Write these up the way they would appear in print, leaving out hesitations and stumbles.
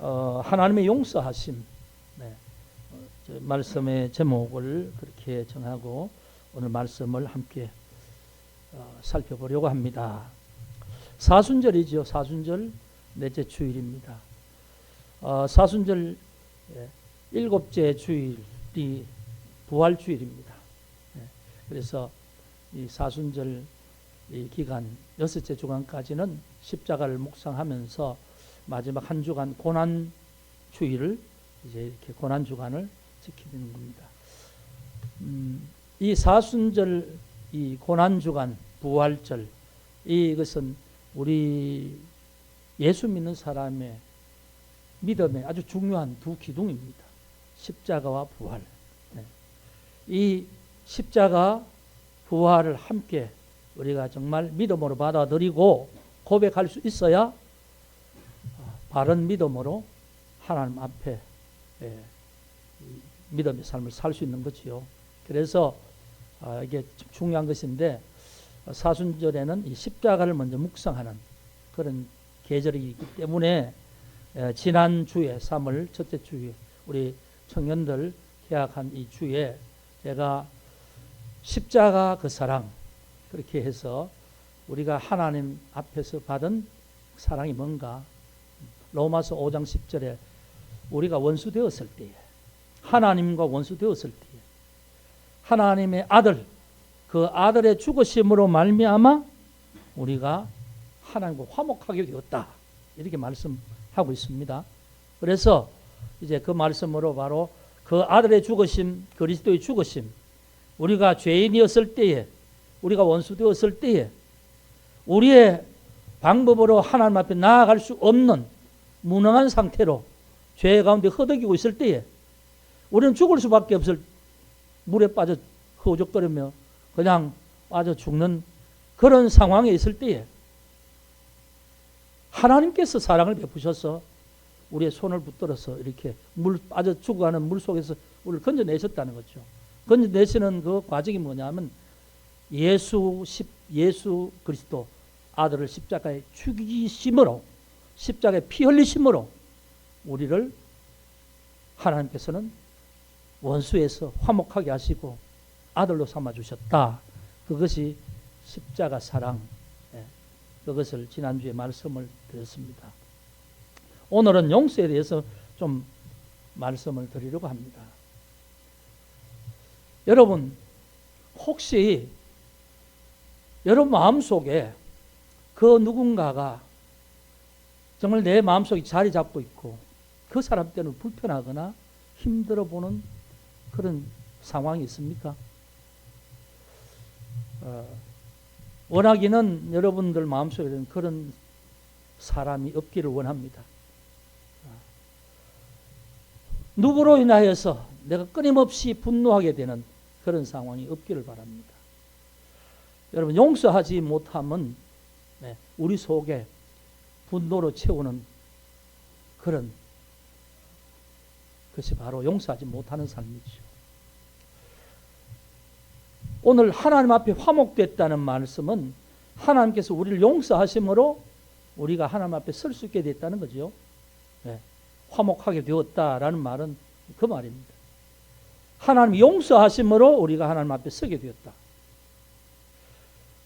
하나님의 용서하심, 네. 말씀의 제목을 그렇게 정하고 오늘 말씀을 함께 살펴보려고 합니다. 사순절이죠. 사순절 넷째 주일입니다. 사순절 일곱째 주일이 부활주일입니다. 그래서 이 사순절 이 기간 여섯째 주간까지는 십자가를 묵상하면서 마지막 한 주간 고난주일을 이제 이렇게 고난주간을 지키는 겁니다. 이 사순절, 이 고난주간, 부활절, 이것은 우리 예수 믿는 사람의 믿음의 아주 중요한 두 기둥입니다. 십자가와 부활. 이 십자가, 부활을 함께 우리가 정말 믿음으로 받아들이고 고백할 수 있어야 바른 믿음으로 하나님 앞에 믿음의 삶을 살 수 있는 거지요. 그래서 이게 중요한 것인데 사순절에는 이 십자가를 먼저 묵상하는 그런 계절이기 때문에 지난 주에 3월 첫째 주에 우리 청년들 개학한 이 주에 제가 십자가 그 사랑 그렇게 해서 우리가 하나님 앞에서 받은 사랑이 뭔가 로마서 5장 10절에 우리가 원수 되었을 때에 하나님과 원수 되었을 때에 하나님의 아들 그 아들의 죽으심으로 말미암아 우리가 하나님과 화목하게 되었다 이렇게 말씀하고 있습니다. 그래서 이제 그 말씀으로 바로 그 아들의 죽으심 그리스도의 죽으심 우리가 죄인이었을 때에 우리가 원수 되었을 때에 우리의 방법으로 하나님 앞에 나아갈 수 없는 무능한 상태로 죄 가운데 허덕이고 있을 때에 우리는 죽을 수밖에 없을 물에 빠져 허우적거리며 그냥 빠져 죽는 그런 상황에 있을 때에 하나님께서 사랑을 베푸셔서 우리의 손을 붙들어서 이렇게 물 빠져 죽어가는 물 속에서 우리를 건져내셨다는 거죠. 건져내시는 그 과정이 뭐냐면 예수 그리스도 아들을 십자가에 죽이심으로 십자가에 피 흘리심으로 우리를 하나님께서는 원수에서 화목하게 하시고 아들로 삼아주셨다. 그것이 십자가 사랑. 그것을 지난주에 말씀을 드렸습니다. 오늘은 용서에 대해서 좀 말씀을 드리려고 합니다. 여러분 혹시 여러분 마음속에 그 누군가가 정말 내 마음속에 자리 잡고 있고 그 사람 때문에 불편하거나 힘들어 보는 그런 상황이 있습니까? 원하기는 여러분들 마음속에는 그런 사람이 없기를 원합니다. 누구로 인하여서 내가 끊임없이 분노하게 되는 그런 상황이 없기를 바랍니다. 여러분 용서하지 못하면 우리 속에 분노로 채우는 그런 것이 바로 용서하지 못하는 삶이죠. 오늘 하나님 앞에 화목됐다는 말씀은 하나님께서 우리를 용서하심으로 우리가 하나님 앞에 설 수 있게 됐다는 거죠. 화목하게 되었다라는 말은 그 말입니다. 하나님 용서하심으로 우리가 하나님 앞에 서게 되었다.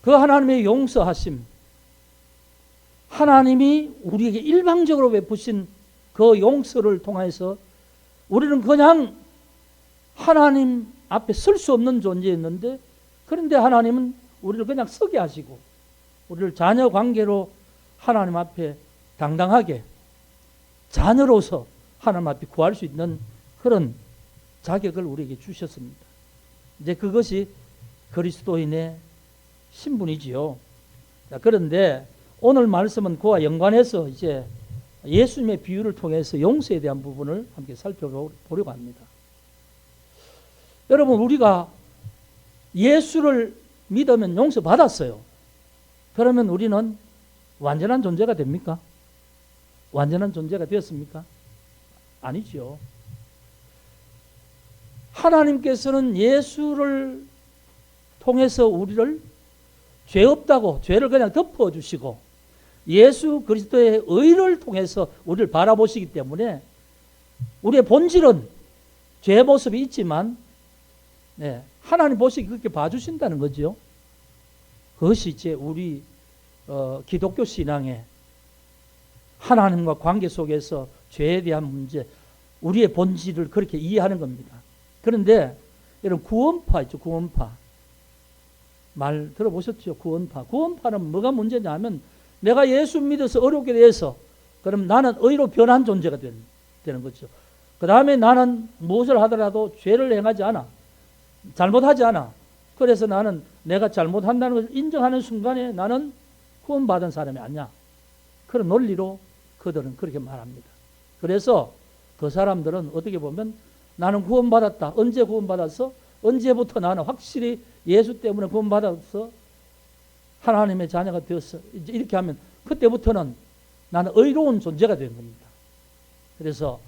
그 하나님의 용서하심, 하나님이 우리에게 일방적으로 베푸신 그 용서를 통해서 우리는 그냥 하나님 앞에 설 수 없는 존재였는데 그런데 하나님은 우리를 그냥 서게 하시고 우리를 자녀 관계로 하나님 앞에 당당하게 자녀로서 하나님 앞에 구할 수 있는 그런 자격을 우리에게 주셨습니다. 이제 그것이 그리스도인의 신분이지요. 그런데 오늘 말씀은 그와 연관해서 이제 예수님의 비유를 통해서 용서에 대한 부분을 함께 살펴보려고 합니다. 여러분 우리가 예수를 믿으면 용서받았어요. 그러면 우리는 완전한 존재가 됩니까? 완전한 존재가 되었습니까? 아니죠. 하나님께서는 예수를 통해서 우리를 죄 없다고 죄를 그냥 덮어주시고 예수 그리스도의 의를 통해서 우리를 바라보시기 때문에 우리의 본질은 죄의 모습이 있지만 하나님 보시기 그렇게 봐주신다는 거죠. 그것이 이제 우리 기독교 신앙의 하나님과 관계 속에서 죄에 대한 문제, 우리의 본질을 그렇게 이해하는 겁니다. 그런데 여러분 구원파 있죠. 구원파. 말 들어보셨죠? 구원파. 구원파는 뭐가 문제냐면 내가 예수 믿어서 어렵게 돼서 그럼 나는 의로 변한 존재가 되는 거죠. 그 다음에 나는 무엇을 하더라도 죄를 행하지 않아. 잘못하지 않아. 그래서 나는 내가 잘못한다는 것을 인정하는 순간에 나는 구원받은 사람이 아니야. 그런 논리로 그들은 그렇게 말합니다. 그래서 그 사람들은 어떻게 보면 나는 구원받았다. 언제 구원받았어? 언제부터 나는 확실히 예수 때문에 구원받아서 하나님의 자녀가 되었어. 이제 이렇게 하면 그때부터는 나는 의로운 존재가 된 겁니다. 그래서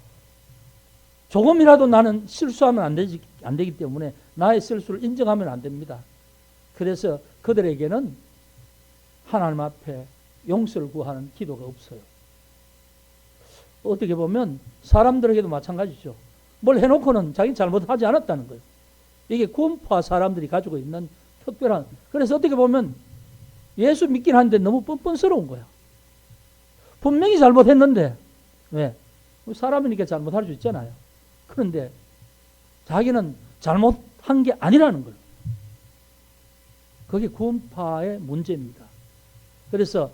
조금이라도 나는 실수하면 안 되기 때문에 나의 실수를 인정하면 안 됩니다. 그래서 그들에게는 하나님 앞에 용서를 구하는 기도가 없어요. 어떻게 보면 사람들에게도 마찬가지죠. 뭘 해놓고는 자기는 잘못하지 않았다는 거예요. 이게 구원파 사람들이 가지고 있는 특별한, 그래서 어떻게 보면 예수 믿긴 한데 너무 뻔뻔스러운 거야. 분명히 잘못했는데 왜? 사람이니까 잘못할 수 있잖아요. 그런데 자기는 잘못한 게 아니라는 거예요. 그게 구원파의 문제입니다. 그래서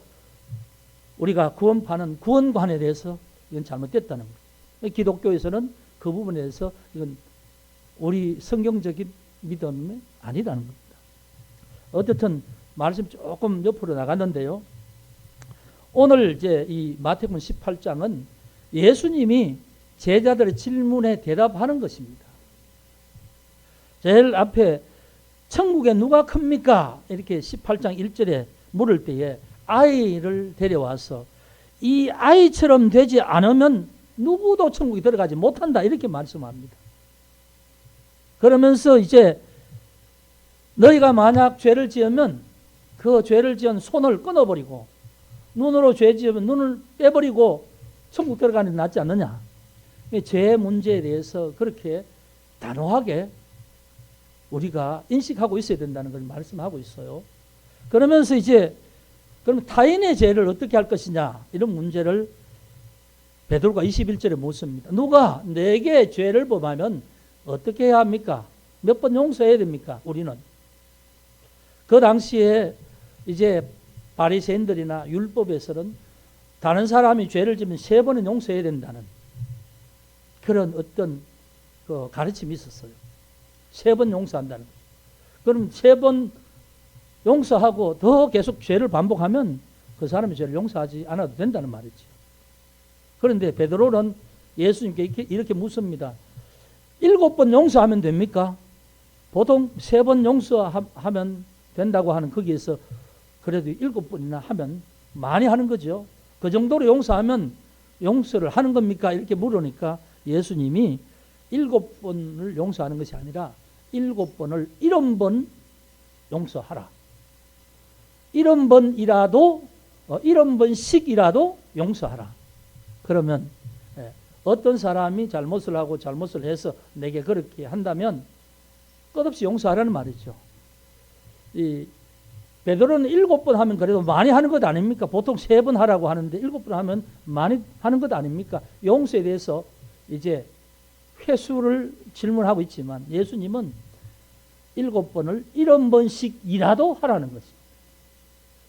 우리가 구원파는 구원관에 대해서 이건 잘못됐다는 거예요. 기독교에서는 그 부분에 대해서 이건 우리 성경적인 믿음이 아니라는 겁니다. 어쨌든 말씀 조금 옆으로 나갔는데요. 오늘 이제 이 마태복음 18장은 예수님이 제자들의 질문에 대답하는 것입니다. 제일 앞에 천국에 누가 큽니까? 이렇게 18장 1절에 물을 때에 아이를 데려와서 이 아이처럼 되지 않으면 누구도 천국에 들어가지 못한다. 이렇게 말씀합니다. 그러면서 이제 너희가 만약 죄를 지으면 그 죄를 지은 손을 끊어버리고 눈으로 죄 지으면 눈을 빼버리고 천국 들어가는 게 낫지 않느냐. 죄의 문제에 대해서 그렇게 단호하게 우리가 인식하고 있어야 된다는 걸 말씀하고 있어요. 그러면서 이제 그럼 타인의 죄를 어떻게 할 것이냐 이런 문제를 베드로가 21절에 묻습니다. 누가 내게 죄를 범하면 어떻게 해야 합니까? 몇 번 용서해야 됩니까? 우리는 그 당시에 이제 바리새인들이나 율법에서는 다른 사람이 죄를 지면 3번은 용서해야 된다는 그런 어떤 그 가르침이 있었어요. 3번 용서한다는 거죠. 그럼 3번 용서하고 더 계속 죄를 반복하면 그 사람이 죄를 용서하지 않아도 된다는 말이죠. 그런데 베드로는 예수님께 이렇게 묻습니다. 7번 용서하면 됩니까? 보통 3번 용서하면 된다고 하는 거기에서 그래도 7번이나 하면 많이 하는 거죠. 그 정도로 용서하면 용서를 하는 겁니까? 이렇게 물으니까 예수님이 7번을 용서하는 것이 아니라 7번을 70번 용서하라. 70번이라도 70번씩이라도 용서하라. 그러면 어떤 사람이 잘못을 하고 잘못을 해서 내게 그렇게 한다면 끝없이 용서하라는 말이죠. 이 베드로는 7번 하면 그래도 많이 하는 것 아닙니까? 보통 3번 하라고 하는데 7번 하면 많이 하는 것 아닙니까? 용서에 대해서 이제 횟수를 질문하고 있지만 예수님은 7번을 70번씩이라도 하라는 것입니다.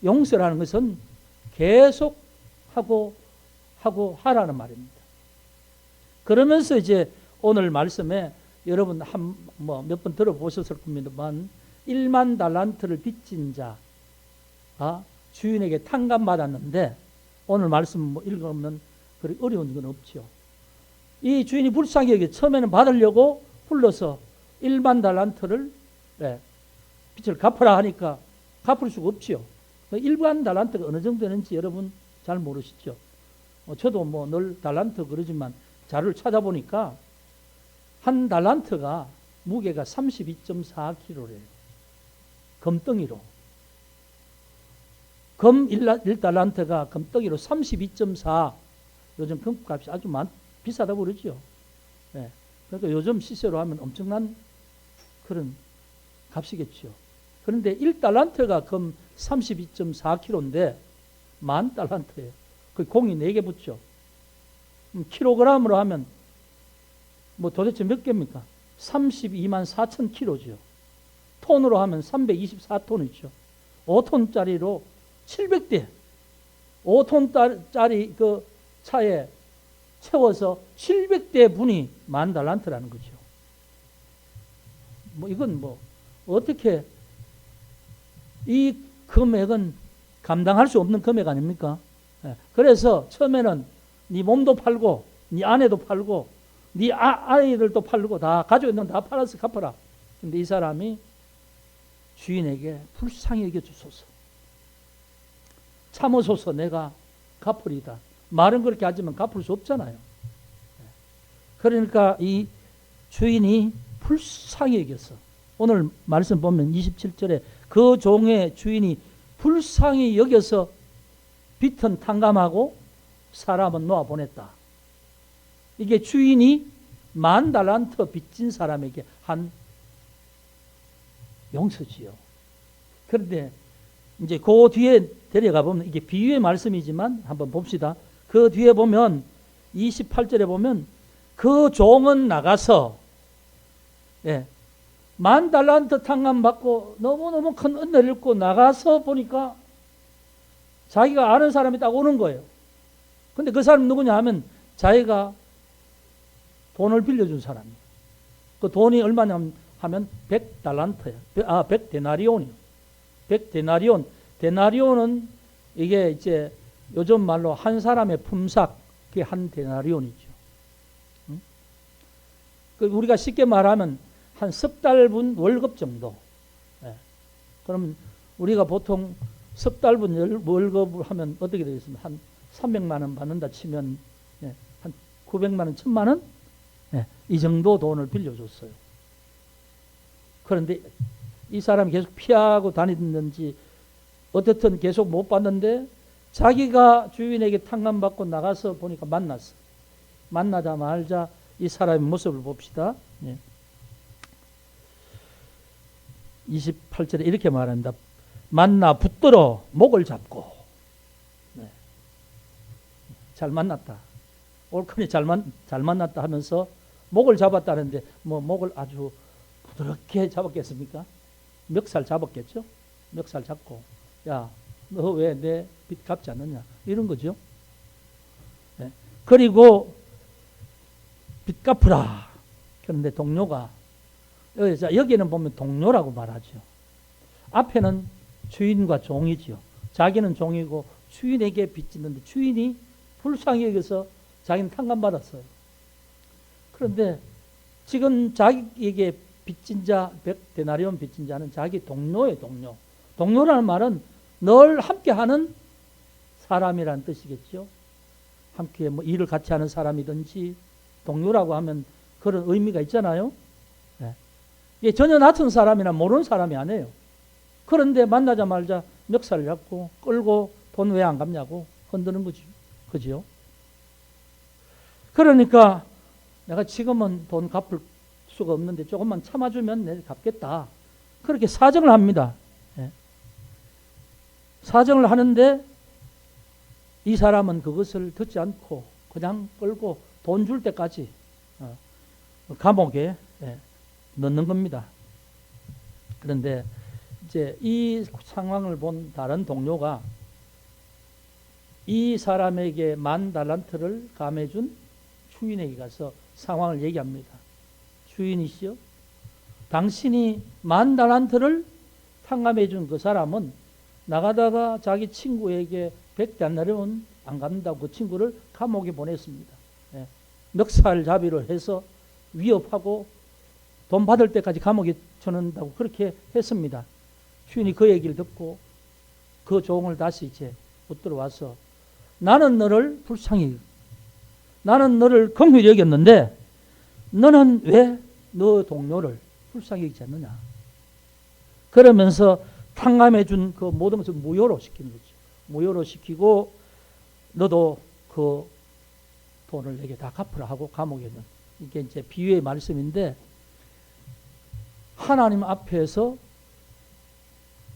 용서라는 것은 계속 하고 하라는 말입니다. 그러면서 이제 오늘 말씀에 여러분 몇 번 들어보셨을 겁니다만 1만 달란트를 빚진 자 주인에게 탕감받았는데 오늘 말씀 읽으면 그리 어려운 건 없죠. 이 주인이 불쌍히 여기 처음에는 받으려고 불러서 1만 달란트를 빚을 갚으라 하니까 갚을 수가 없죠. 1만 달란트가 어느 정도 되는지 여러분 잘 모르시죠. 저도 늘 달란트 그러지만 자료를 찾아보니까 한 달란트가 무게가 32.4kg래요. 금덩이로. 금 1달란트가 금덩이로 32.4. 요즘 금값이 아주 비싸다고 그러죠. 예. 그러니까 요즘 시세로 하면 엄청난 그런 값이겠죠. 그런데 1달란트가 금 32.4kg인데 10,000달란트예요. 그 공이 4개 붙죠. 킬로그램으로 하면 뭐 도대체 몇 개입니까? 32만 4천 킬로죠. 톤으로 하면 324톤이죠. 5톤짜리로 700대, 5톤짜리 그 차에 채워서 700대 분이 10,000달란트라는 거죠. 뭐 이건 뭐 어떻게 이 금액은 감당할 수 없는 금액 아닙니까? 그래서 처음에는 네 몸도 팔고 네 아내도 팔고 네 아이들도 팔고 다 가지고 있는 다 팔아서 갚아라. 근데 이 사람이 주인에게 불쌍히 여겨주소서, 참으소서, 내가 갚으리다. 말은 그렇게 하지만 갚을 수 없잖아요. 그러니까 이 주인이 불쌍히 여겼어. 오늘 말씀 보면 27절에 그 종의 주인이 불쌍히 여겨서 빚은 탕감하고 사람은 놓아보냈다. 이게 주인이 10,000달란트 빚진 사람에게 한 용서지요. 그런데 이제 그 뒤에 데려가 보면 이게 비유의 말씀이지만 한번 봅시다. 그 뒤에 보면 28절에 보면 그 종은 나가서 10,000달란트 탕감받고 너무너무 큰 은혜를 입고 나가서 보니까 자기가 아는 사람이 딱 오는 거예요. 근데 그 사람이 누구냐 하면 자기가 돈을 빌려준 사람이에요. 그 돈이 얼마냐 하면 100달란트예요. 100데나리온이요. 100데나리온. 데나리온은 이게 이제 요즘 말로 한 사람의 품삯, 그게 한 데나리온이죠. 우리가 쉽게 말하면 한 석 달분 월급 정도. 그럼 우리가 보통 석 달분 월급을 하면 어떻게 되겠습니까? 한 300만 원 받는다 치면 한 900만 원, 1,000만 원? 이 정도 돈을 빌려줬어요. 그런데 이 사람이 계속 피하고 다니는지 어떻든 계속 못 받는데 자기가 주인에게 탕감받고 나가서 보니까 만났어. 만나자마자 이 사람의 모습을 봅시다. 28절에 이렇게 말합니다. 만나 붙들어 목을 잡고. 잘 만났다. 옳거니 잘 만났다 하면서 목을 잡았다는데 뭐 목을 아주 부드럽게 잡았겠습니까? 멱살 잡았겠죠? 멱살 잡고 야, 너 왜 내 빚 갚지 않느냐? 이런 거죠. 그리고 빚 갚으라. 그런데 동료가 여기는 보면 동료라고 말하죠. 앞에는 주인과 종이지요. 자기는 종이고 주인에게 빚 짓는데 주인이 불쌍히 여겨서 자기는 탕감받았어요. 그런데 지금 자기에게 빚진 자, 100데나리온 빚진 자는 자기 동료의 동료. 동료라는 말은 늘 함께하는 사람이라는 뜻이겠죠. 함께 뭐 일을 같이 하는 사람이든지 동료라고 하면 그런 의미가 있잖아요. 이게 전혀 낯선 사람이나 모르는 사람이 아니에요. 그런데 만나자마자 멱살을 잡고 끌고 돈 왜 안 갚냐고 흔드는 거죠. 그죠? 그러니까 내가 지금은 돈 갚을 수가 없는데 조금만 참아주면 내가 갚겠다. 그렇게 사정을 합니다. 사정을 하는데 이 사람은 그것을 듣지 않고 그냥 끌고 돈 줄 때까지 감옥에 넣는 겁니다. 그런데 이제 이 상황을 본 다른 동료가 이 사람에게 10,000달란트를 감해준 주인에게 가서 상황을 얘기합니다. 주인이시여, 당신이 10,000달란트를 탕감해준 그 사람은 나가다가 자기 친구에게 100데나리온 안 갚는다고 그 친구를 감옥에 보냈습니다. 멱살 잡이를 해서 위협하고 돈 받을 때까지 감옥에 쳐넣는다고 그렇게 했습니다. 주인이 그 얘기를 듣고 그 종을 다시 이제 붙들어 와서 나는 너를 불쌍히, 나는 너를 긍휼히 여겼는데 너는 왜 너 동료를 불쌍히 여기지 않느냐? 그러면서 탕감해 준 그 모든 것을 무효로 시키는 거죠. 무효로 시키고 너도 그 돈을 내게 다 갚으라 하고 감옥에 넣은, 이게 이제 비유의 말씀인데, 하나님 앞에서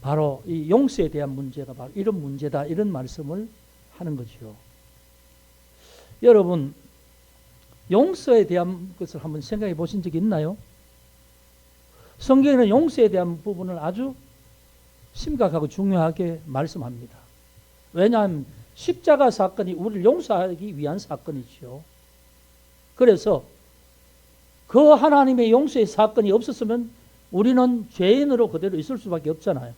바로 이 용서에 대한 문제가 바로 이런 문제다, 이런 말씀을 하는 거죠. 여러분, 용서에 대한 것을 한번 생각해 보신 적이 있나요? 성경에는 용서에 대한 부분을 아주 심각하고 중요하게 말씀합니다. 왜냐하면 십자가 사건이 우리를 용서하기 위한 사건이죠. 그래서 그 하나님의 용서의 사건이 없었으면 우리는 죄인으로 그대로 있을 수밖에 없잖아요.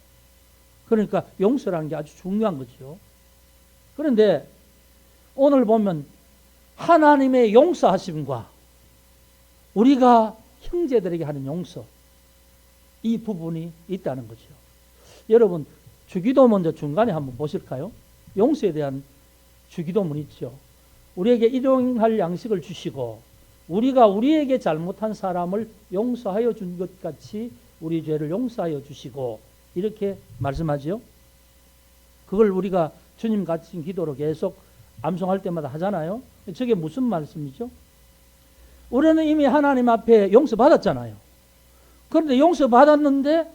그러니까 용서라는 게 아주 중요한 거죠. 그런데 오늘 보면 하나님의 용서하심과 우리가 형제들에게 하는 용서, 이 부분이 있다는 거죠. 여러분, 주기도 먼저 중간에 한번 보실까요? 용서에 대한 주기도문 있죠. 우리에게 일용할 양식을 주시고 우리가 우리에게 잘못한 사람을 용서하여 준 것 같이 우리 죄를 용서하여 주시고, 이렇게 말씀하죠. 그걸 우리가 주님 같은 기도로 계속 암송할 때마다 하잖아요. 저게 무슨 말씀이죠? 우리는 이미 하나님 앞에 용서받았잖아요. 그런데 용서받았는데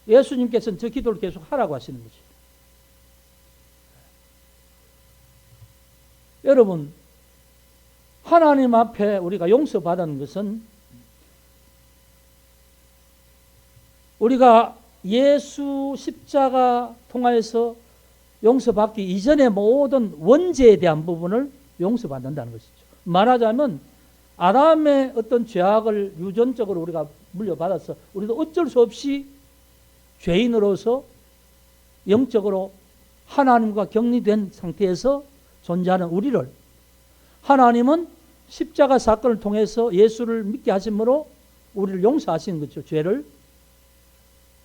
예수님께서는 저 기도를 계속 하라고 하시는 거죠. 여러분, 하나님 앞에 우리가 용서받은 것은 우리가 예수 십자가 통하여서 용서받기 이전의 모든 원죄에 대한 부분을 용서받는다는 것이죠. 말하자면 아담의 어떤 죄악을 유전적으로 우리가 물려받아서 우리도 어쩔 수 없이 죄인으로서 영적으로 하나님과 격리된 상태에서 존재하는 우리를 하나님은 십자가 사건을 통해서 예수를 믿게 하심으로 우리를 용서하시는 거죠. 죄를.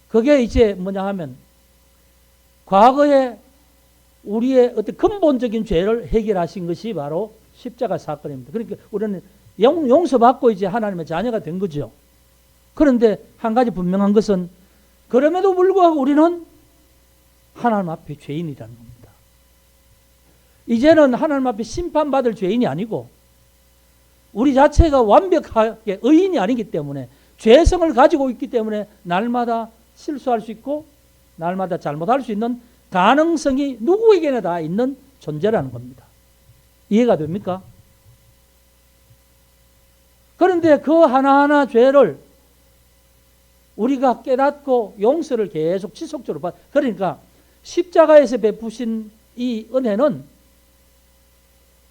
그게 이제 뭐냐 하면 과거에 우리의 어떤 근본적인 죄를 해결하신 것이 바로 십자가 사건입니다. 그러니까 우리는 용서받고 이제 하나님의 자녀가 된 거죠. 그런데 한 가지 분명한 것은 그럼에도 불구하고 우리는 하나님 앞에 죄인이라는 겁니다. 이제는 하나님 앞에 심판받을 죄인이 아니고 우리 자체가 완벽하게 의인이 아니기 때문에 죄성을 가지고 있기 때문에 날마다 실수할 수 있고 날마다 잘못할 수 있는 가능성이 누구에게나 다 있는 존재라는 겁니다. 이해가 됩니까? 그런데 그 하나하나 죄를 우리가 깨닫고 용서를 계속 지속적으로 받, 그러니까 십자가에서 베푸신 이 은혜는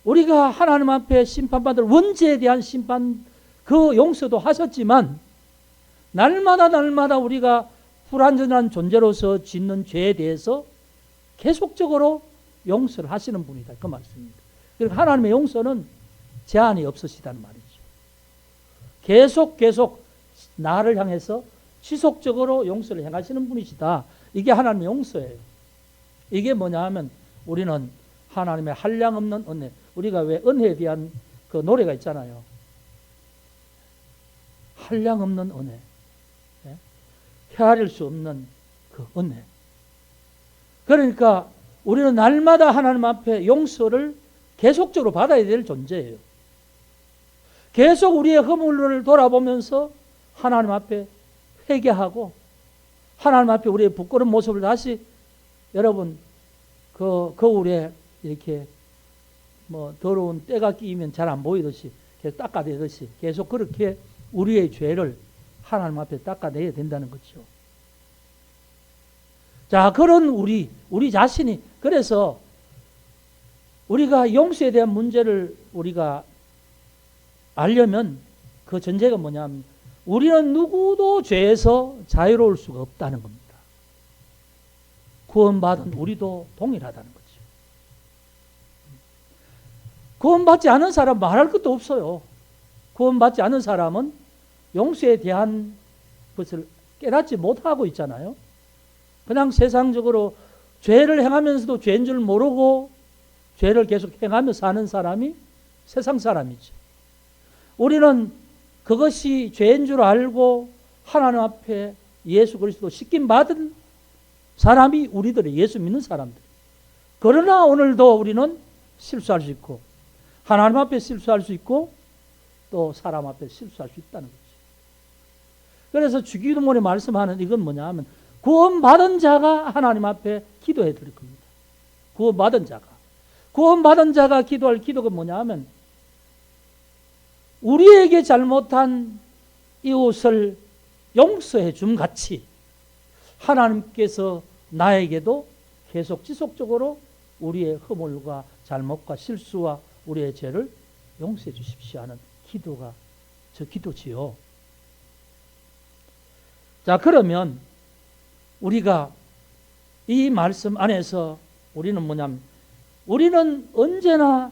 우리가 하나님 앞에 심판받을 원죄에 대한 심판, 그 용서도 하셨지만 날마다 우리가 불완전한 존재로서 짓는 죄에 대해서 계속적으로 용서를 하시는 분이다, 그 말씀입니다. 그러니까 하나님의 용서는 제한이 없으시다는 말이죠. 계속 나를 향해서 지속적으로 용서를 행하시는 분이시다. 이게 하나님의 용서예요. 이게 뭐냐 하면 우리는 하나님의 한량없는 은혜, 우리가 왜 은혜에 대한 그 노래가 있잖아요. 한량없는 은혜, 헤아릴 수 없는 그 은혜. 그러니까 우리는 날마다 하나님 앞에 용서를 계속적으로 받아야 될 존재예요. 계속 우리의 허물을 돌아보면서 하나님 앞에 회개하고 하나님 앞에 우리의 부끄러운 모습을 다시, 여러분 그 거울에 이렇게 뭐 더러운 때가 끼면 잘 안 보이듯이 계속 닦아내듯이 계속 그렇게 우리의 죄를 하나님 앞에 닦아내야 된다는 거죠. 자, 그런 우리 자신이, 그래서 우리가 용서에 대한 문제를 우리가 알려면 그 전제가 뭐냐면 우리는 누구도 죄에서 자유로울 수가 없다는 겁니다. 구원받은 우리도 동일하다는 거죠. 구원받지 않은 사람 말할 것도 없어요. 구원받지 않은 사람은 용서에 대한 것을 깨닫지 못하고 있잖아요. 그냥 세상적으로 죄를 행하면서도 죄인 줄 모르고 죄를 계속 행하며 사는 사람이 세상 사람이죠. 우리는 그것이 죄인 줄 알고 하나님 앞에 예수 그리스도 씻김 받은 사람이 우리들의 예수 믿는 사람들. 그러나 오늘도 우리는 실수할 수 있고 하나님 앞에 실수할 수 있고 또 사람 앞에 실수할 수 있다는 거죠. 그래서 주기도문에 말씀하는 이건 뭐냐 하면 구원받은 자가 하나님 앞에 기도해 드릴 겁니다. 구원받은 자가 기도할 기도가 뭐냐 하면 우리에게 잘못한 이웃을 용서해 줌 같이 하나님께서 나에게도 계속 지속적으로 우리의 허물과 잘못과 실수와 우리의 죄를 용서해 주십시오 하는 기도가 저 기도지요. 자, 그러면 우리가 이 말씀 안에서 우리는 뭐냐면 우리는 언제나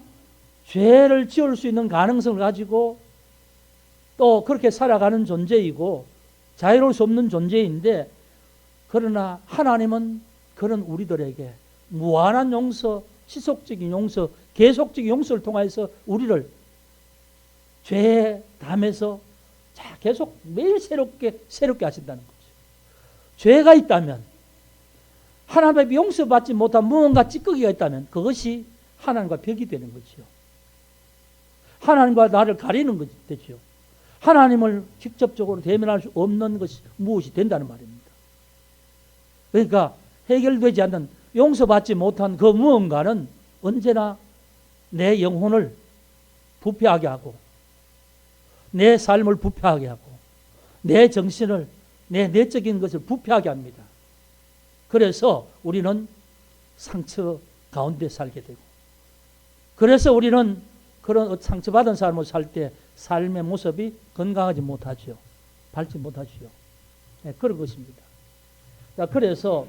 죄를 지을 수 있는 가능성을 가지고 또 그렇게 살아가는 존재이고 자유로울 수 없는 존재인데, 그러나 하나님은 그런 우리들에게 무한한 용서, 지속적인 용서, 계속적인 용서를 통해서 우리를 죄의 담에서 계속 매일 새롭게 하신다는 거죠. 죄가 있다면, 하나님 앞에 용서받지 못한 무언가 찌꺼기가 있다면 그것이 하나님과 벽이 되는 거지요. 하나님과 나를 가리는 것이 되죠. 하나님을 직접적으로 대면할 수 없는 것이 무엇이 된다는 말입니다. 그러니까 해결되지 않는, 용서받지 못한 그 무언가는 언제나 내 영혼을 부패하게 하고 내 삶을 부패하게 하고 내 정신을, 내 내적인 것을 부패하게 합니다. 그래서 우리는 상처 가운데 살게 되고, 그래서 우리는 그런 상처받은 삶을 살 때 삶의 모습이 건강하지 못하죠. 밝지 못하죠. 네, 그런 것입니다. 자, 그래서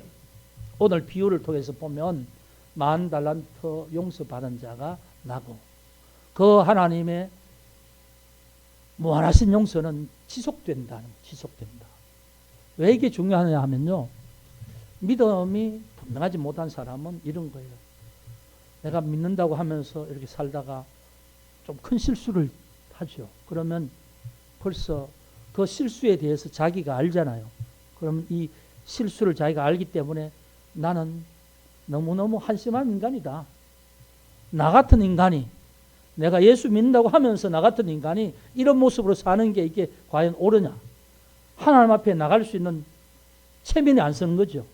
오늘 비유를 통해서 보면 10,000달란트 용서받은 자가 나고, 그 하나님의 무한하신 용서는 지속된다. 왜 이게 중요하냐 하면요, 믿음이 분명하지 못한 사람은 이런 거예요. 내가 믿는다고 하면서 이렇게 살다가 좀 큰 실수를 하죠. 그러면 벌써 그 실수에 대해서 자기가 알잖아요. 그럼 이 실수를 자기가 알기 때문에 나는 너무너무 한심한 인간이다. 나 같은 인간이, 내가 예수 믿는다고 하면서 나 같은 인간이 이런 모습으로 사는 게 이게 과연 옳으냐. 하나님 앞에 나갈 수 있는 체면이 안 서는 거죠.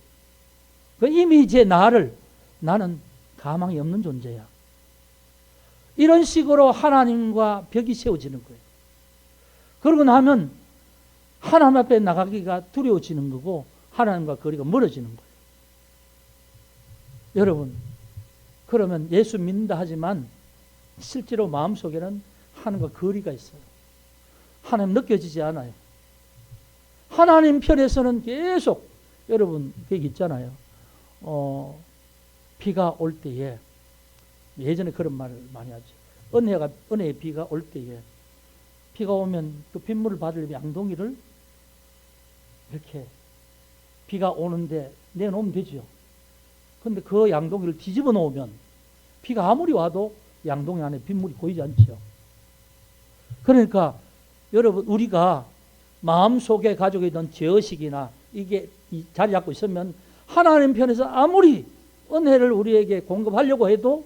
이미 이제 나는 가망이 없는 존재야. 이런 식으로 하나님과 벽이 세워지는 거예요. 그러고 나면 하나님 앞에 나가기가 두려워지는 거고 하나님과 거리가 멀어지는 거예요. 여러분, 그러면 예수 믿는다 하지만 실제로 마음속에는 하나님과 거리가 있어요. 하나님 느껴지지 않아요. 하나님 편에서는 계속, 여러분 거기 있잖아요. 비가 올 때에, 예전에 그런 말을 많이 하죠. 은혜의 비가 올 때에, 비가 오면 그 빗물을 받으려면 양동이를 이렇게 비가 오는데 내놓으면 되죠. 근데 그 양동이를 뒤집어 놓으면 비가 아무리 와도 양동이 안에 빗물이 고이지 않죠. 그러니까 여러분, 우리가 마음속에 가지고 있는 죄의식이나 이게 자리 잡고 있으면 하나님 편에서 아무리 은혜를 우리에게 공급하려고 해도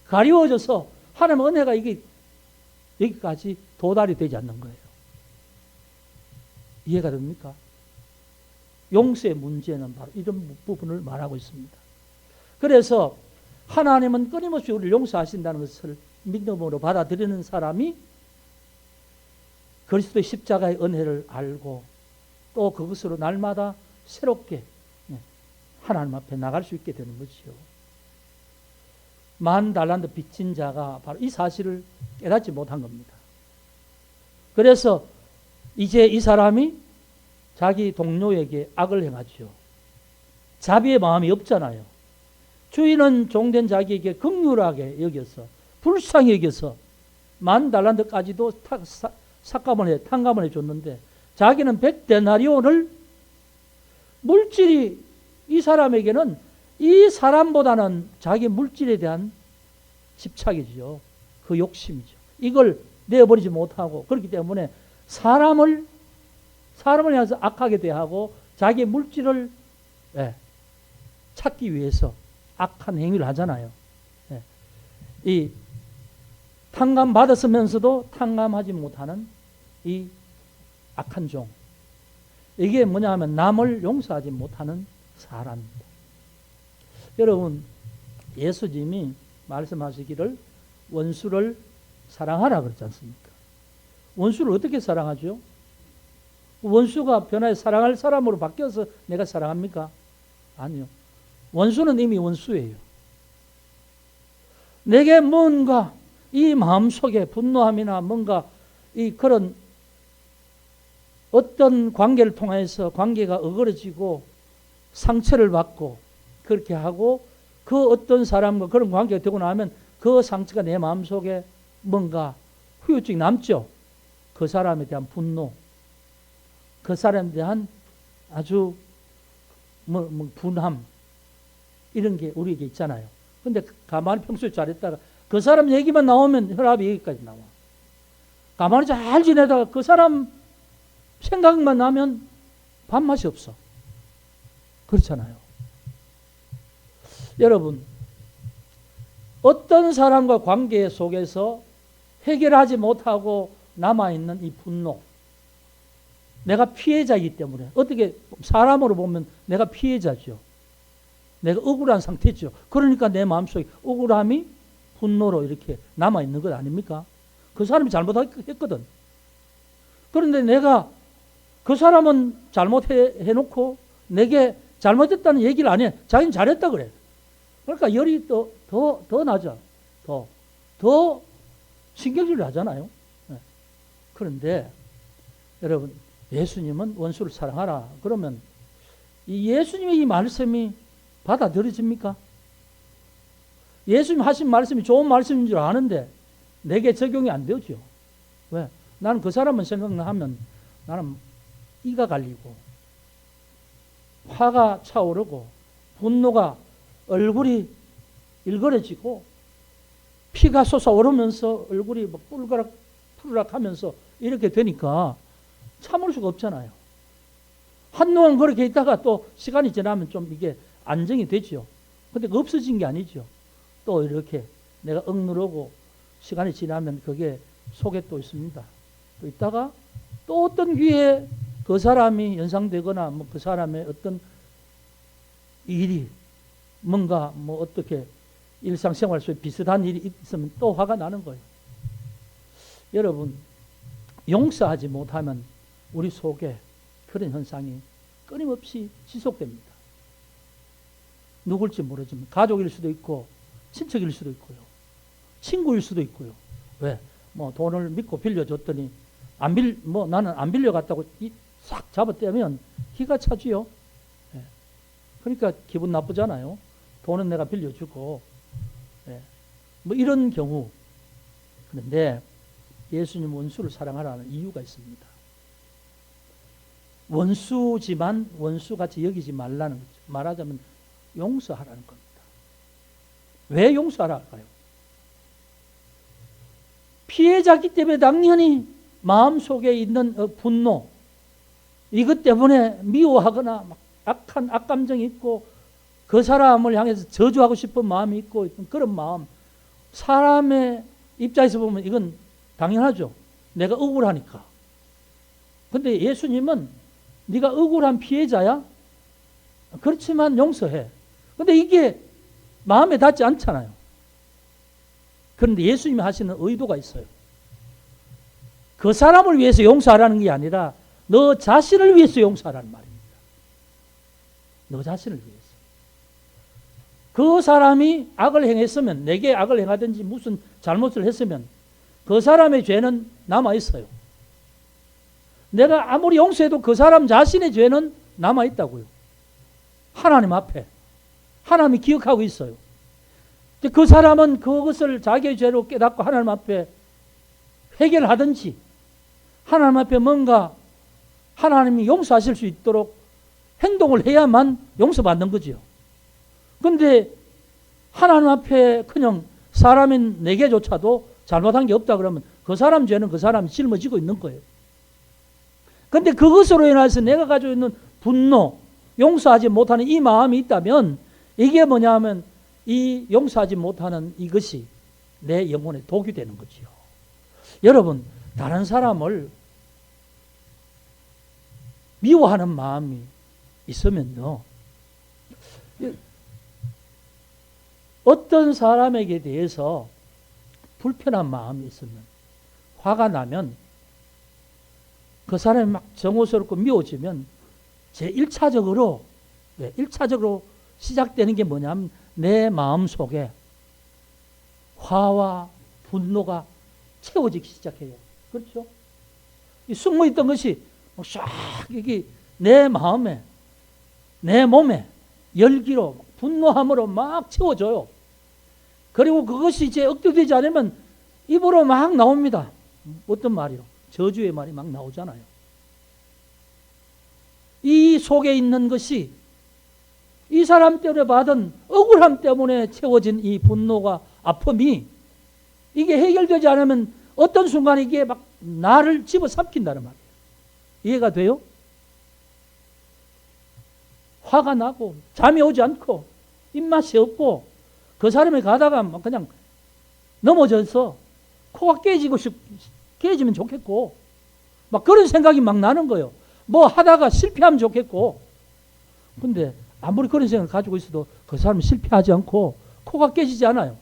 가리워져서 하나님의 은혜가 이게 여기까지 도달이 되지 않는 거예요. 이해가 됩니까? 용서의 문제는 바로 이런 부분을 말하고 있습니다. 그래서 하나님은 끊임없이 우리를 용서하신다는 것을 믿음으로 받아들이는 사람이 그리스도의 십자가의 은혜를 알고 또 그것으로 날마다 새롭게 하나님 앞에 나갈 수 있게 되는 것이요. 10,000달란트 빚진 자가 바로 이 사실을 깨닫지 못한 겁니다. 그래서 이제 이 사람이 자기 동료에게 악을 행하죠. 자비의 마음이 없잖아요. 주인은 종된 자기에게 긍휼하게 여겨서, 불쌍히 여겨서 10,000달란트까지도 탕감을 해줬는데, 자기는 100데나리온을, 물질이 이 사람에게는 이 사람보다는 자기 물질에 대한 집착이죠. 그 욕심이죠. 이걸 내어버리지 못하고, 그렇기 때문에 사람을 향해서 악하게 대하고 자기 물질을 찾기 위해서 악한 행위를 하잖아요. 예. 이 탕감 받았으면서도 탕감하지 못하는 이 악한 종. 이게 뭐냐 하면 남을 용서하지 못하는 사람입니다. 여러분, 예수님이 말씀하시기를 원수를 사랑하라 그랬지 않습니까? 원수를 어떻게 사랑하죠? 원수가 변화해 사랑할 사람으로 바뀌어서 내가 사랑합니까? 아니요. 원수는 이미 원수예요. 내게 뭔가 이 마음속에 분노함이나 뭔가 이 그런 어떤 관계를 통해서 관계가 어그러지고 상처를 받고 그렇게 하고 그 어떤 사람과 그런 관계가 되고 나면 그 상처가 내 마음속에 뭔가 후유증이 남죠. 그 사람에 대한 분노, 그 사람에 대한 아주 분함 이런 게 우리에게 있잖아요. 근데 가만히 평소에 잘했다가 그 사람 얘기만 나오면 혈압이 여기까지 나와. 가만히 잘 지내다가 그 사람 생각만 나면 밥맛이 없어. 그렇잖아요. 여러분, 어떤 사람과 관계 속에서 해결하지 못하고 남아있는 이 분노, 내가 피해자이기 때문에 어떻게 사람으로 보면 내가 피해자죠. 내가 억울한 상태죠. 그러니까 내 마음속에 억울함이 분노로 이렇게 남아있는 것 아닙니까? 그 사람이 잘못했거든. 그런데 내가 그 사람은 잘못해놓고 내게 잘못했다는 얘기를 안 해. 자기는 잘했다 그래. 그러니까 열이 더 나죠. 더 신경질을 하잖아요. 그런데 여러분, 예수님은 원수를 사랑하라. 그러면 이 예수님의 이 말씀이 받아들여집니까? 예수님 하신 말씀이 좋은 말씀인 줄 아는데 내게 적용이 안 되죠. 왜? 나는 그 사람은 생각하면 나는 이가 갈리고 화가 차오르고 분노가 얼굴이 일그러지고 피가 솟아오르면서 얼굴이 막 푸르락 하면서 이렇게 되니까 참을 수가 없잖아요. 한동안 그렇게 있다가 또 시간이 지나면 좀 이게 안정이 되죠. 근데 없어진 게 아니죠. 또 이렇게 내가 억누르고 시간이 지나면 그게 속에 또 있습니다. 또 있다가 또 어떤 기회에 그 사람이 연상되거나 뭐 그 사람의 어떤 일이 뭔가 뭐 어떻게 일상생활 속에 비슷한 일이 있으면 또 화가 나는 거예요. 여러분, 용서하지 못하면 우리 속에 그런 현상이 끊임없이 지속됩니다. 누굴지 모르지만 가족일 수도 있고 친척일 수도 있고요. 친구일 수도 있고요. 왜? 뭐 돈을 믿고 빌려줬더니 나는 안 빌려갔다고 싹 잡아떼면 기가 차지요. 예. 그러니까 기분 나쁘잖아요. 돈은 내가 빌려주고. 예. 뭐 이런 경우. 그런데 예수님 원수를 사랑하라는 이유가 있습니다. 원수지만 원수같이 여기지 말라는 거죠. 말하자면 용서하라는 겁니다. 왜 용서하라 할까요? 피해자기 때문에 당연히 마음속에 있는 분노, 이것 때문에 미워하거나 막 악한 악감정이 있고 그 사람을 향해서 저주하고 싶은 마음이 있고 그런 마음, 사람의 입장에서 보면 이건 당연하죠. 내가 억울하니까. 근데 예수님은 네가 억울한 피해자야? 그렇지만 용서해. 근데 이게 마음에 닿지 않잖아요. 그런데 예수님이 하시는 의도가 있어요. 그 사람을 위해서 용서하라는 게 아니라 너 자신을 위해서 용서하라는 말입니다. 너 자신을 위해서. 그 사람이 악을 행했으면, 내게 악을 행하든지 무슨 잘못을 했으면 그 사람의 죄는 남아있어요. 내가 아무리 용서해도 그 사람 자신의 죄는 남아있다고요. 하나님 앞에. 하나님이 기억하고 있어요. 그 사람은 그것을 자기의 죄로 깨닫고 하나님 앞에 해결하든지 하나님 앞에 뭔가 하나님이 용서하실 수 있도록 행동을 해야만 용서받는 거죠. 그런데 하나님 앞에 그냥 사람인 내게조차도 잘못한 게 없다 그러면 그 사람 죄는 그 사람이 짊어지고 있는 거예요. 그런데 그것으로 인해서 내가 가지고 있는 분노, 용서하지 못하는 이 마음이 있다면 이게 뭐냐 하면 이 용서하지 못하는 이것이 내 영혼에 독이 되는 거지요. 여러분, 다른 사람을 미워하는 마음이 있으면요, 어떤 사람에게 대해서 불편한 마음이 있으면, 화가 나면, 그 사람이 막 정오스럽고 미워지면 제 1차적으로 시작되는 게 뭐냐면 내 마음 속에 화와 분노가 채워지기 시작해요. 그렇죠? 이 숨어있던 것이 쫙 여기 내 마음에, 내 몸에 열기로, 분노함으로 막 채워져요. 그리고 그것이 이제 억제되지 않으면 입으로 막 나옵니다. 어떤 말이요? 저주의 말이 막 나오잖아요. 이 속에 있는 것이 이 사람 때문에 받은 억울함 때문에 채워진 이 분노가, 아픔이, 이게 해결되지 않으면 어떤 순간 이게 막 나를 집어삼킨다는 말이에요. 이해가 돼요? 화가 나고 잠이 오지 않고 입맛이 없고 그 사람이 가다가 막 그냥 넘어져서 코가 깨지면 좋겠고 막 그런 생각이 막 나는 거예요. 뭐 하다가 실패하면 좋겠고. 근데 아무리 그런 생각을 가지고 있어도 그 사람이 실패하지 않고 코가 깨지지 않아요.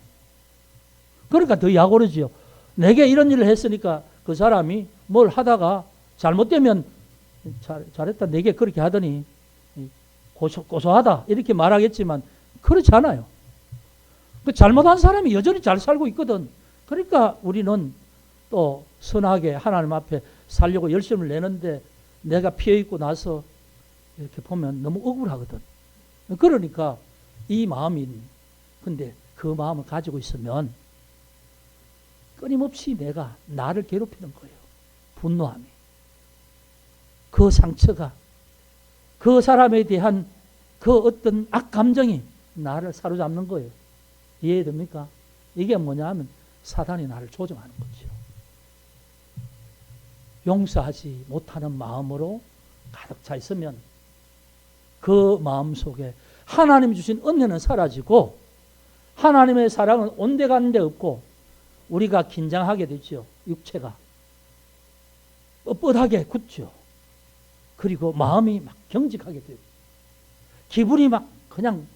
그러니까 더 약오르지요. 내게 이런 일을 했으니까 그 사람이 뭘 하다가 잘못되면 잘했다, 내게 그렇게 하더니 고소하다 이렇게 말하겠지만 그렇지 않아요. 그 잘못한 사람이 여전히 잘 살고 있거든. 그러니까 우리는 또 선하게 하나님 앞에 살려고 열심을 내는데 내가 피해 있고 나서 이렇게 보면 너무 억울하거든. 그러니까 이 마음이, 근데 그 마음을 가지고 있으면 끊임없이 내가 나를 괴롭히는 거예요. 분노함이. 그 상처가, 그 사람에 대한 그 어떤 악감정이 나를 사로잡는 거예요. 이해됩니까? 이게 뭐냐 하면 사단이 나를 조종하는 거죠. 용서하지 못하는 마음으로 가득 차 있으면 그 마음 속에 하나님 주신 은혜는 사라지고 하나님의 사랑은 온데간데 없고 우리가 긴장하게 되죠. 육체가 뻣뻣하게 굳죠. 그리고 마음이 막 경직하게 돼요. 기분이 막 그냥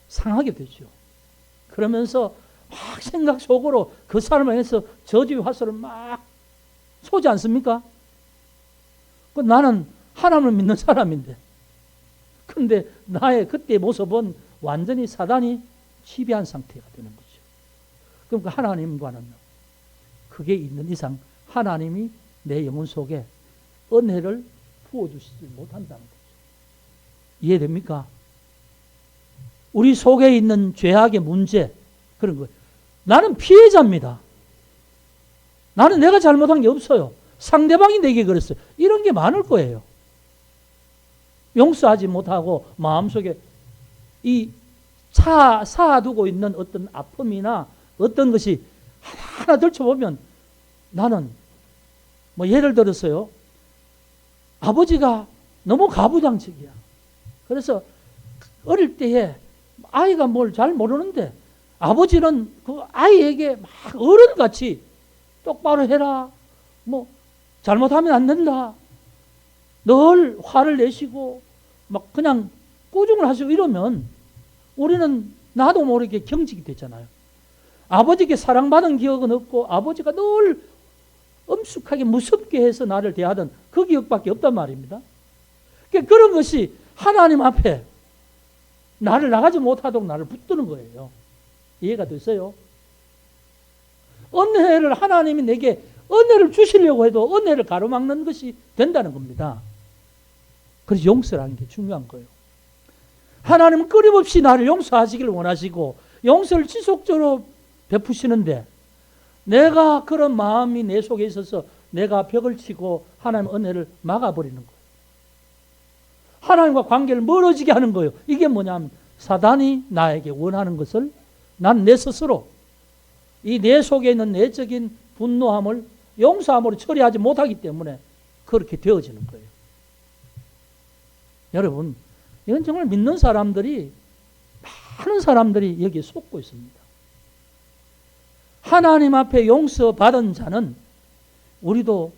상하게 되죠. 그러면서 막 생각 속으로 그 사람을 향해서 저주의 화살을 막 쏘지 않습니까? 나는 하나님을 믿는 사람인데, 근데 나의 그때의 모습은 완전히 사단이 지배한 상태가 되는 거죠. 그러니까 하나님과는 그게 있는 이상 하나님이 내 영혼 속에 은혜를 부어주시지 못한다는 거죠. 이해됩니까? 우리 속에 있는 죄악의 문제, 그런 거예요. 나는 피해자입니다. 나는 내가 잘못한 게 없어요. 상대방이 내게 그랬어요. 이런 게 많을 거예요. 용서하지 못하고 마음속에 이 쌓아두고 있는 어떤 아픔이나 어떤 것이 하나 들춰보면 나는 뭐 예를 들어서요. 아버지가 너무 가부장적이야. 그래서 어릴 때에 아이가 뭘 잘 모르는데 아버지는 그 아이에게 막 어른같이 똑바로 해라. 뭐 잘못하면 안 된다. 늘 화를 내시고 막 그냥 꾸중을 하시고 이러면 우리는 나도 모르게 경직이 되잖아요. 아버지께 사랑받은 기억은 없고 아버지가 늘 엄숙하게 무섭게 해서 나를 대하던 그 기억밖에 없단 말입니다. 그러니까 그런 것이 하나님 앞에 나를 나가지 못하도록 나를 붙드는 거예요. 이해가 됐어요? 은혜를 하나님이 내게 은혜를 주시려고 해도 은혜를 가로막는 것이 된다는 겁니다. 그래서 용서라는 게 중요한 거예요. 하나님은 끊임없이 나를 용서하시기를 원하시고 용서를 지속적으로 베푸시는데 내가 그런 마음이 내 속에 있어서 내가 벽을 치고 하나님의 은혜를 막아버리는 거예요. 하나님과 관계를 멀어지게 하는 거예요. 이게 뭐냐면 사단이 나에게 원하는 것을 난 내 스스로 이 내 속에 있는 내적인 분노함을 용서함으로 처리하지 못하기 때문에 그렇게 되어지는 거예요. 여러분, 이건 정말 믿는 사람들이 많은 사람들이 여기에 속고 있습니다. 하나님 앞에 용서받은 자는 우리도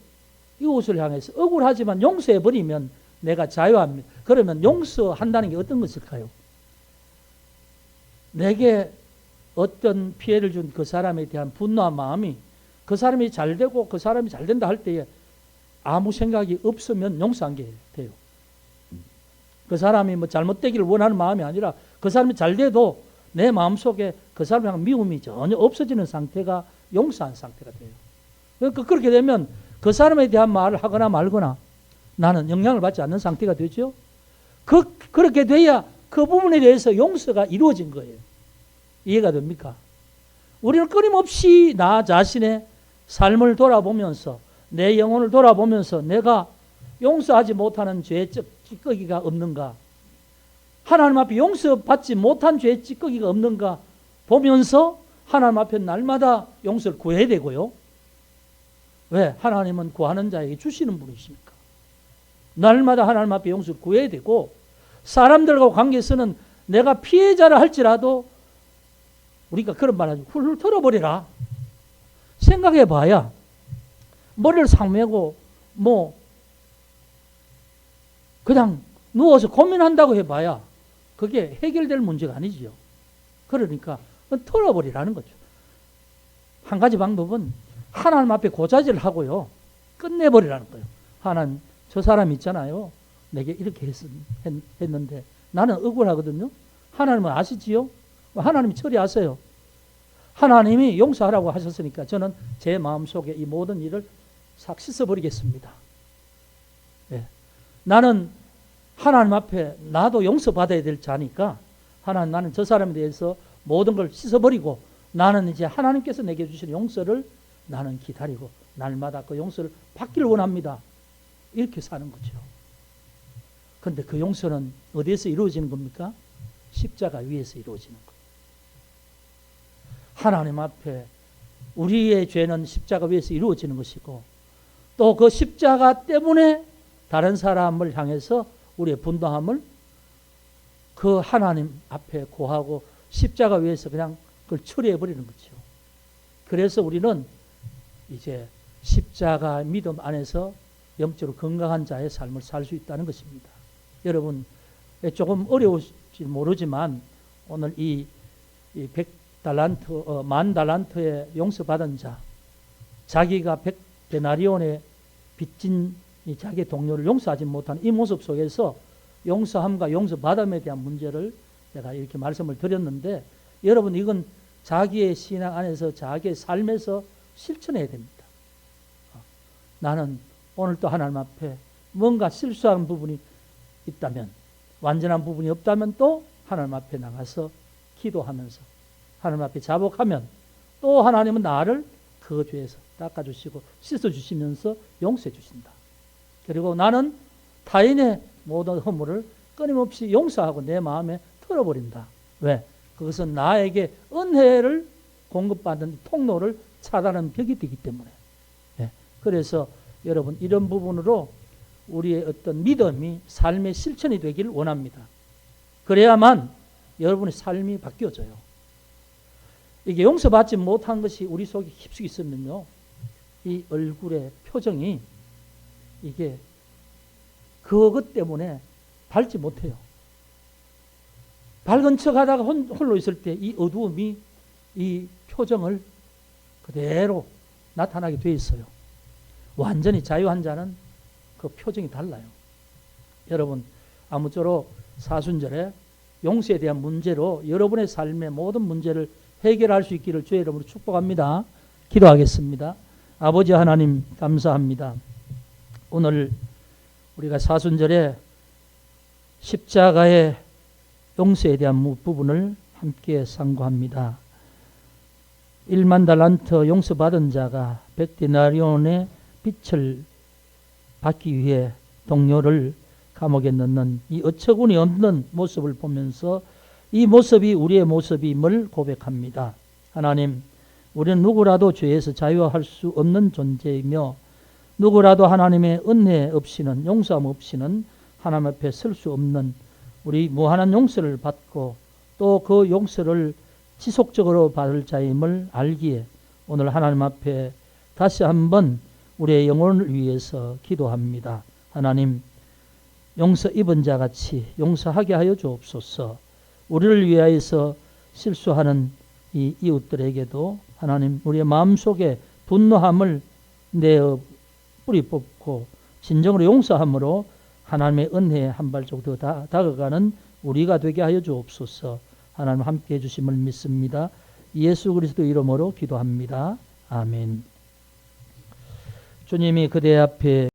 이웃을 향해서 억울하지만 용서해버리면 내가 자유합니다. 그러면 용서한다는 게 어떤 것일까요? 내게 어떤 피해를 준 그 사람에 대한 분노한 마음이 그 사람이 잘 되고 그 사람이 잘 된다 할 때에 아무 생각이 없으면 용서한 게 돼요. 그 사람이 뭐 잘못되기를 원하는 마음이 아니라 그 사람이 잘 돼도 내 마음속에 그 사람에 대한 미움이 전혀 없어지는 상태가 용서한 상태가 돼요. 그러니까 그렇게 되면 그 사람에 대한 말을 하거나 말거나 나는 영향을 받지 않는 상태가 되죠. 그렇게 돼야 그 부분에 대해서 용서가 이루어진 거예요. 이해가 됩니까? 우리는 끊임없이 나 자신의 삶을 돌아보면서 내 영혼을 돌아보면서 내가 용서하지 못하는 죄의 찌꺼기가 없는가, 하나님 앞에 용서받지 못한 죄의 찌꺼기가 없는가 보면서 하나님 앞에 날마다 용서를 구해야 되고요. 왜? 하나님은 구하는 자에게 주시는 분이십니까? 날마다 하나님 앞에 용서를 구해야 되고, 사람들과 관계에서는 내가 피해자라 할지라도 우리가 그런 말 하죠. 훌훌 털어버리라. 생각해 봐야 머리를 상 메고 뭐 그냥 누워서 고민한다고 해봐야 그게 해결될 문제가 아니지요. 그러니까 털어버리라는 거죠. 한 가지 방법은 하나님 앞에 고자질을 하고요, 끝내버리라는 거예요. 하나님, 저 사람 있잖아요, 내게 이렇게 했는데 나는 억울하거든요. 하나님은 아시지요? 하나님이 처리하세요. 하나님이 용서하라고 하셨으니까 저는 제 마음속에 이 모든 일을 싹 씻어버리겠습니다. 네. 나는 하나님 앞에 나도 용서받아야 될 자니까 하나님, 나는 저 사람에 대해서 모든 걸 씻어버리고 나는 이제 하나님께서 내게 주신 용서를 나는 기다리고 날마다 그 용서를 받기를 원합니다. 이렇게 사는 거죠. 그런데 그 용서는 어디에서 이루어지는 겁니까? 십자가 위에서 이루어지는 거예요. 하나님 앞에 우리의 죄는 십자가 위에서 이루어지는 것이고, 또 그 십자가 때문에 다른 사람을 향해서 우리의 분노함을 그 하나님 앞에 고하고 십자가 위에서 그냥 그걸 처리해버리는 거죠. 그래서 우리는 이제 십자가 믿음 안에서 영적으로 건강한 자의 삶을 살 수 있다는 것입니다. 여러분, 조금 어려울지 모르지만 오늘 이 100달란트, 10,000달란트의 용서받은 자, 자기가 100데나리온의 빚진 자기 동료를 용서하지 못하는 이 모습 속에서 용서함과 용서받음에 대한 문제를 제가 이렇게 말씀을 드렸는데, 여러분, 이건 자기의 신앙 안에서 자기의 삶에서 실천해야 됩니다. 나는 오늘 또 하나님 앞에 뭔가 실수한 부분이 있다면, 완전한 부분이 없다면 또 하나님 앞에 나가서 기도하면서 하나님 앞에 자복하면 또 하나님은 나를 그 죄에서 닦아주시고 씻어주시면서 용서해 주신다. 그리고 나는 타인의 모든 허물을 끊임없이 용서하고 내 마음에 털어버린다. 왜? 그것은 나에게 은혜를 공급받는 통로를 차단하는 벽이 되기 때문에. 네. 그래서 여러분, 이런 부분으로 우리의 어떤 믿음이 삶의 실천이 되기를 원합니다. 그래야만 여러분의 삶이 바뀌어져요. 이게 용서받지 못한 것이 우리 속에 깊숙이 있으면요, 이 얼굴의 표정이 이게 그것 때문에 밝지 못해요. 밝은 척 하다가 홀로 있을 때 이 어두움이 이 표정을 그대로 나타나게 돼 있어요. 완전히 자유한 자는 그 표정이 달라요. 여러분, 아무쪼록 사순절에 용서에 대한 문제로 여러분의 삶의 모든 문제를 해결할 수 있기를 주의 이름으로 축복합니다. 기도하겠습니다. 아버지 하나님, 감사합니다. 오늘 우리가 사순절에 십자가의 용서에 대한 부분을 함께 상고합니다. 10,000달란트 용서받은 자가 100데나리온의 빚을 받기 위해 동료를 감옥에 넣는 이 어처구니 없는 모습을 보면서 이 모습이 우리의 모습임을 고백합니다. 하나님, 우리는 누구라도 죄에서 자유할 수 없는 존재이며 누구라도 하나님의 은혜 없이는, 용서함 없이는 하나님 앞에 설 수 없는, 우리 무한한 용서를 받고 또 그 용서를 지속적으로 받을 자임을 알기에 오늘 하나님 앞에 다시 한번 우리의 영혼을 위해서 기도합니다. 하나님, 용서 입은 자 같이 용서하게 하여 주옵소서. 우리를 위하여서 실수하는 이 이웃들에게도 하나님 우리의 마음속에 분노함을 내어 뿌리 뽑고 진정으로 용서함으로 하나님의 은혜에 한 발짝 더 다가가는 우리가 되게 하여 주옵소서. 하나님 함께해 주심을 믿습니다. 예수 그리스도 이름으로 기도합니다. 아멘. 주님이 그대 앞에